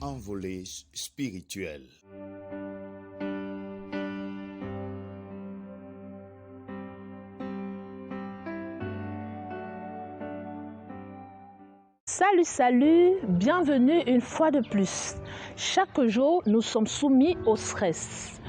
envolée spirituelle. Salut, bienvenue une fois de plus. Chaque jour, nous sommes soumis au stress.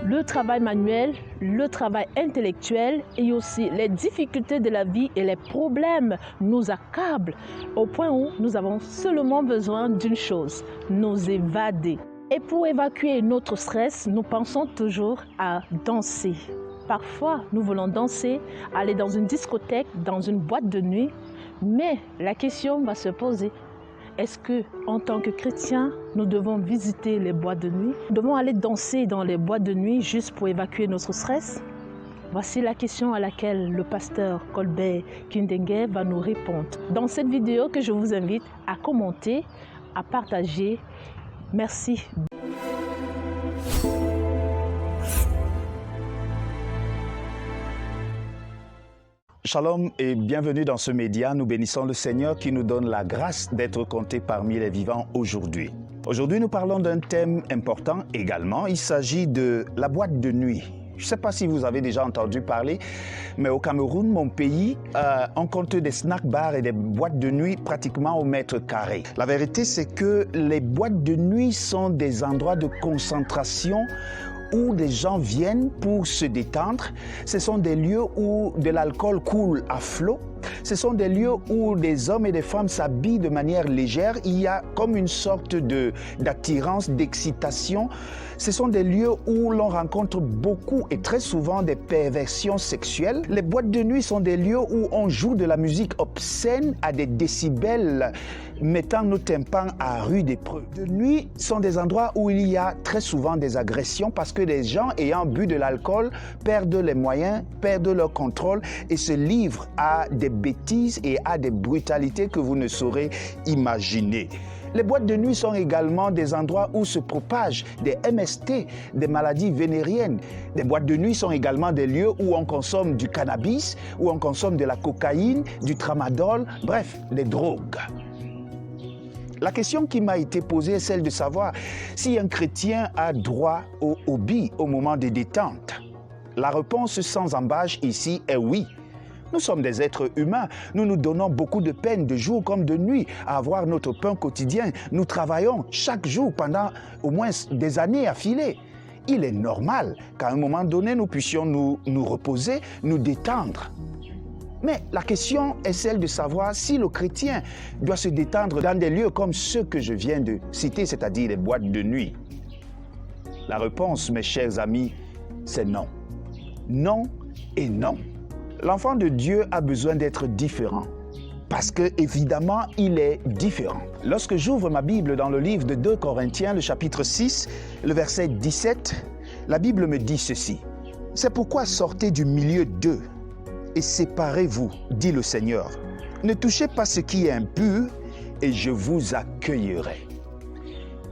Le travail manuel, le travail intellectuel et aussi les difficultés de la vie et les problèmes nous accablent au point où nous avons seulement besoin d'une chose, nous évader. Et pour évacuer notre stress, nous pensons toujours à danser. Parfois, nous voulons danser, aller dans une discothèque, dans une boîte de nuit. Mais la question va se poser, est-ce que, en tant que chrétiens, nous devons visiter les boîtes de nuit? Nous devons aller danser dans les boîtes de nuit juste pour évacuer notre stress? Voici la question à laquelle le pasteur Colbert Kindengue va nous répondre. Dans cette vidéo que je vous invite à commenter, à partager. Merci. Shalom et bienvenue dans ce média. Nous bénissons le Seigneur qui nous donne la grâce d'être comptés parmi les vivants aujourd'hui. Aujourd'hui, nous parlons d'un thème important également. Il s'agit de la boîte de nuit. Je ne sais pas si vous avez déjà entendu parler, mais au Cameroun, mon pays, on compte des snack bars et des boîtes de nuit pratiquement au mètre carré. La vérité, c'est que les boîtes de nuit sont des endroits de concentration où des gens viennent pour se détendre. Ce sont des lieux où de l'alcool coule à flot. Ce sont des lieux où des hommes et des femmes s'habillent de manière légère. Il y a comme une sorte d'attirance, d'excitation. Ce sont des lieux où l'on rencontre beaucoup et très souvent des perversions sexuelles. Les boîtes de nuit sont des lieux où on joue de la musique obscène à des décibels mettant nos tympans à rude épreuve. De nuit sont des endroits où il y a très souvent des agressions parce que les gens ayant bu de l'alcool perdent les moyens, perdent leur contrôle et se livrent à des bêtises et à des brutalités que vous ne saurez imaginer. Les boîtes de nuit sont également des endroits où se propagent des MST, des maladies vénériennes. Les boîtes de nuit sont également des lieux où on consomme du cannabis, où on consomme de la cocaïne, du tramadol, bref, des drogues. La question qui m'a été posée est celle de savoir si un chrétien a droit au hobby au moment des détentes. La réponse sans embâche ici est oui. Nous sommes des êtres humains, nous nous donnons beaucoup de peine de jour comme de nuit à avoir notre pain quotidien. Nous travaillons chaque jour pendant au moins des années affilées. Il est normal qu'à un moment donné, nous puissions nous reposer, nous détendre. Mais la question est celle de savoir si le chrétien doit se détendre dans des lieux comme ceux que je viens de citer, c'est-à-dire les boîtes de nuit. La réponse, mes chers amis, c'est non. Non et non. L'enfant de Dieu a besoin d'être différent, parce que évidemment, il est différent. Lorsque j'ouvre ma Bible dans le livre de 2 Corinthiens, le chapitre 6, le verset 17, la Bible me dit ceci. « C'est pourquoi sortez du milieu d'eux et séparez-vous, dit le Seigneur. Ne touchez pas ce qui est impur et je vous accueillerai. »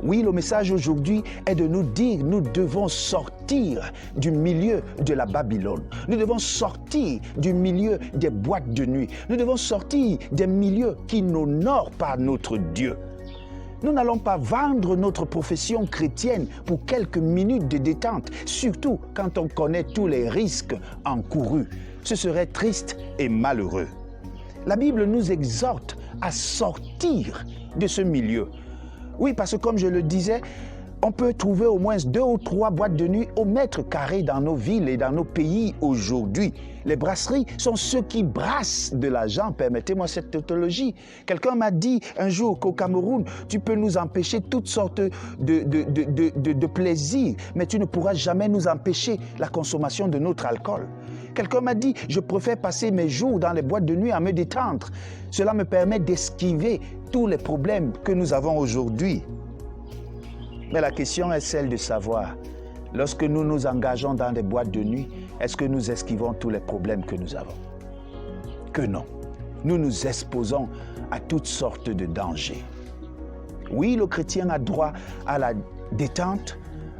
Oui, le message aujourd'hui est de nous dire, nous devons sortir du milieu de la Babylone. Nous devons sortir du milieu des boîtes de nuit. Nous devons sortir des milieux qui n'honorent pas notre Dieu. Nous n'allons pas vendre notre profession chrétienne pour quelques minutes de détente, surtout quand on connaît tous les risques encourus. Ce serait triste et malheureux. La Bible nous exhorte à sortir de ce milieu. Oui, parce que comme je le disais, on peut trouver au moins 2 ou 3 boîtes de nuit au mètre carré dans nos villes et dans nos pays aujourd'hui. Les brasseries sont ceux qui brassent de l'argent, permettez-moi cette tautologie. Quelqu'un m'a dit un jour qu'au Cameroun, tu peux nous empêcher toutes sortes de plaisirs, mais tu ne pourras jamais nous empêcher la consommation de notre alcool. Quelqu'un m'a dit, je préfère passer mes jours dans les boîtes de nuit à me détendre. Cela me permet d'esquiver tous les problèmes que nous avons aujourd'hui. Mais la question est celle de savoir, lorsque nous nous engageons dans des boîtes de nuit, est-ce que nous esquivons tous les problèmes que nous avons? Que non. Nous nous exposons à toutes sortes de dangers. Oui, le chrétien a droit à la détente,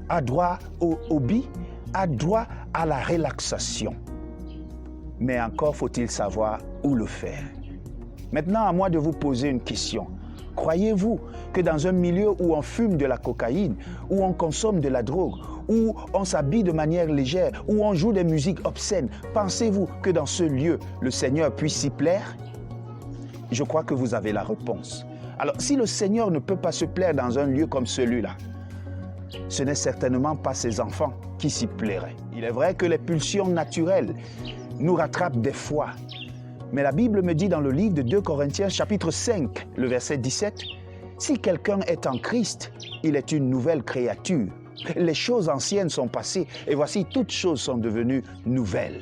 a droit au hobby, a droit à la relaxation. Mais encore faut-il savoir où le faire. Maintenant, à moi de vous poser une question. Croyez-vous que dans un milieu où on fume de la cocaïne, où on consomme de la drogue, où on s'habille de manière légère, où on joue des musiques obscènes, pensez-vous que dans ce lieu, le Seigneur puisse s'y plaire? Je crois que vous avez la réponse. Alors, si le Seigneur ne peut pas se plaire dans un lieu comme celui-là, ce n'est certainement pas ses enfants qui s'y plairaient. Il est vrai que les pulsions naturelles nous rattrapent des fois. Mais la Bible me dit dans le livre de 2 Corinthiens, chapitre 5, le verset 17, « Si quelqu'un est en Christ, il est une nouvelle créature. Les choses anciennes sont passées et voici toutes choses sont devenues nouvelles. »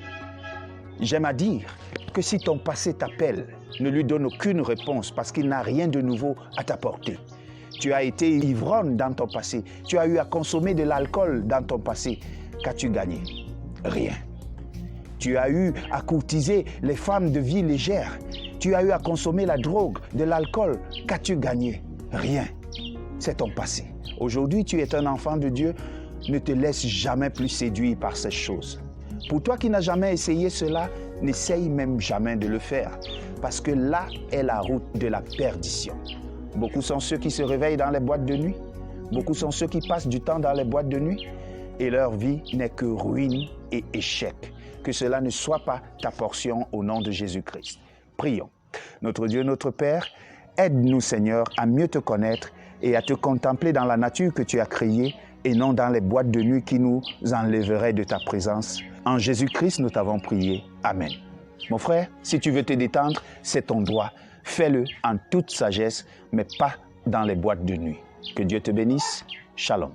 J'aime à dire que si ton passé t'appelle, ne lui donne aucune réponse parce qu'il n'a rien de nouveau à t'apporter. Tu as été ivrogne dans ton passé, tu as eu à consommer de l'alcool dans ton passé. Qu'as-tu gagné? Rien. Tu as eu à courtiser les femmes de vie légère. Tu as eu à consommer la drogue, de l'alcool. Qu'as-tu gagné? Rien. C'est ton passé. Aujourd'hui, tu es un enfant de Dieu. Ne te laisse jamais plus séduire par ces choses. Pour toi qui n'as jamais essayé cela, n'essaye même jamais de le faire. Parce que là est la route de la perdition. Beaucoup sont ceux qui se réveillent dans les boîtes de nuit. Beaucoup sont ceux qui passent du temps dans les boîtes de nuit. Et leur vie n'est que ruine et échec. Que cela ne soit pas ta portion au nom de Jésus-Christ. Prions. Notre Dieu, notre Père, aide-nous, Seigneur, à mieux te connaître et à te contempler dans la nature que tu as créée et non dans les boîtes de nuit qui nous enlèveraient de ta présence. En Jésus-Christ, nous t'avons prié. Amen. Mon frère, si tu veux te détendre, c'est ton droit. Fais-le en toute sagesse, mais pas dans les boîtes de nuit. Que Dieu te bénisse. Shalom.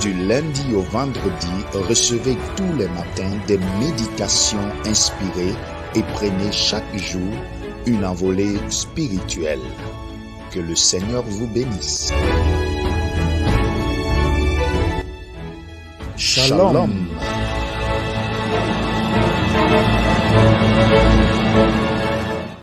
Du lundi au vendredi, recevez tous les matins des méditations inspirées et prenez chaque jour une envolée spirituelle. Que le Seigneur vous bénisse. Shalom.